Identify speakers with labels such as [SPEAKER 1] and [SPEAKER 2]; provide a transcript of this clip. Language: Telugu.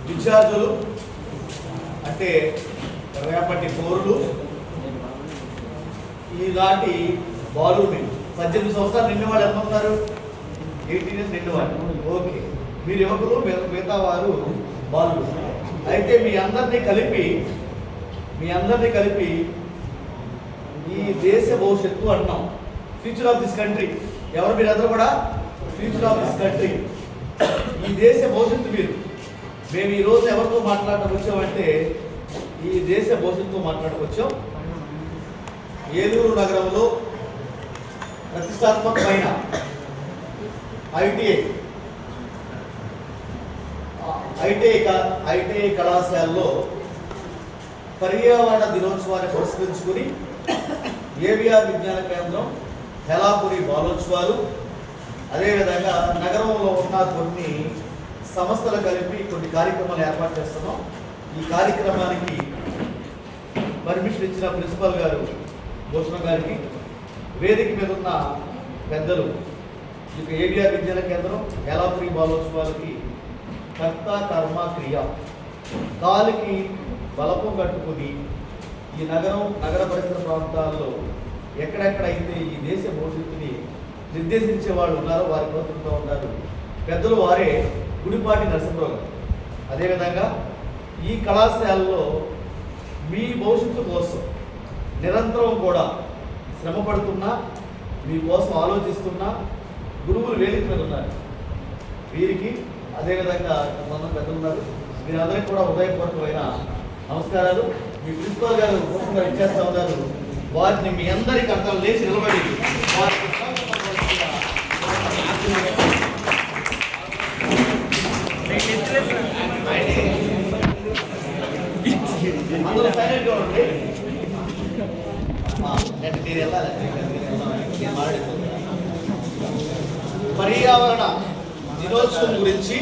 [SPEAKER 1] విద్యార్థులు అంటే రేపటి పౌరులు ఇలాంటి బాలుని 18 సంవత్సరాలు నిండిన వాళ్ళు ఎంత ఉన్నారు? 18 ఇయర్స్ నిండిన వాళ్ళు. ఓకే, మీరు యువకులు, మిగతా వారు బాలులు. అయితే మీ అందరినీ కలిపి ఈ దేశ భవిష్యత్తు అంటున్నాం. Future of this country. ఎవరు మీరందరూ కూడా ఫ్యూచర్ ఆఫ్ దిస్ కంట్రీ, ఈ దేశ భవిష్యత్తు మీరు. మేము ఈరోజు ఎవరితో మాట్లాడటం వచ్చామంటే ఈ దేశ భవిష్యత్తుతో మాట్లాడకొచ్చాం. ఏలూరు నగరంలో ప్రతిష్టాత్మకమైన ఐటీఐ కళాశాలలో పర్యావరణ దినోత్సవాన్ని పురస్కరించుకుని ఏవిఆర్ విజ్ఞాన కేంద్రం, హెలాపురి బాలోత్సవాలు, అదేవిధంగా నగరంలో ఉన్న కొన్ని సంస్థలు కలిపి కొన్ని కార్యక్రమాలు ఏర్పాటు చేస్తున్నాం. ఈ కార్యక్రమానికి పర్మిషన్ ఇచ్చిన ప్రిన్సిపల్ గారు భూషణం గారికి, వేదిక మీద ఉన్న పెద్దలు, ఇక ఏవిఆర్ విజ్ఞాన కేంద్రం, హెలాపురి బాలోత్సవాలకి కర్త కర్మ క్రియ కాలికి బలపం కట్టుకుని ఈ నగర పరిసర ప్రాంతాల్లో ఎక్కడెక్కడైతే ఈ దేశ భవిష్యత్తుని నిర్దేశించే వాళ్ళు ఉన్నారో వారి కోరుకుంటూ ఉన్నారు. పెద్దలు వారే గుడిపాటి నరసింహరావు గారు. అదేవిధంగా ఈ కళాశాలలో మీ భవిష్యత్తు కోసం నిరంతరం కూడా శ్రమ పడుతున్నా, మీకోసం ఆలోచిస్తున్నా గురువులు వేదిక మీద ఉన్నారు. వీరికి అదేవిధంగా కొంతమంది పెద్దలు ఉన్నారు. మీరందరికీ కూడా హృదయపూర్వకమైన నమస్కారాలు. మీ ప్రిన్సిపల్ గారు పూర్తిగా ఇచ్చేస్తా ఉన్నారు. వారిని మీ అందరికీ అంతా లేచి నిలబడి వారికి అందరూ సైలెంట్గా ఉండండి. నేను వెళ్ళాలి. పర్యావరణ దినోత్సవం గురించి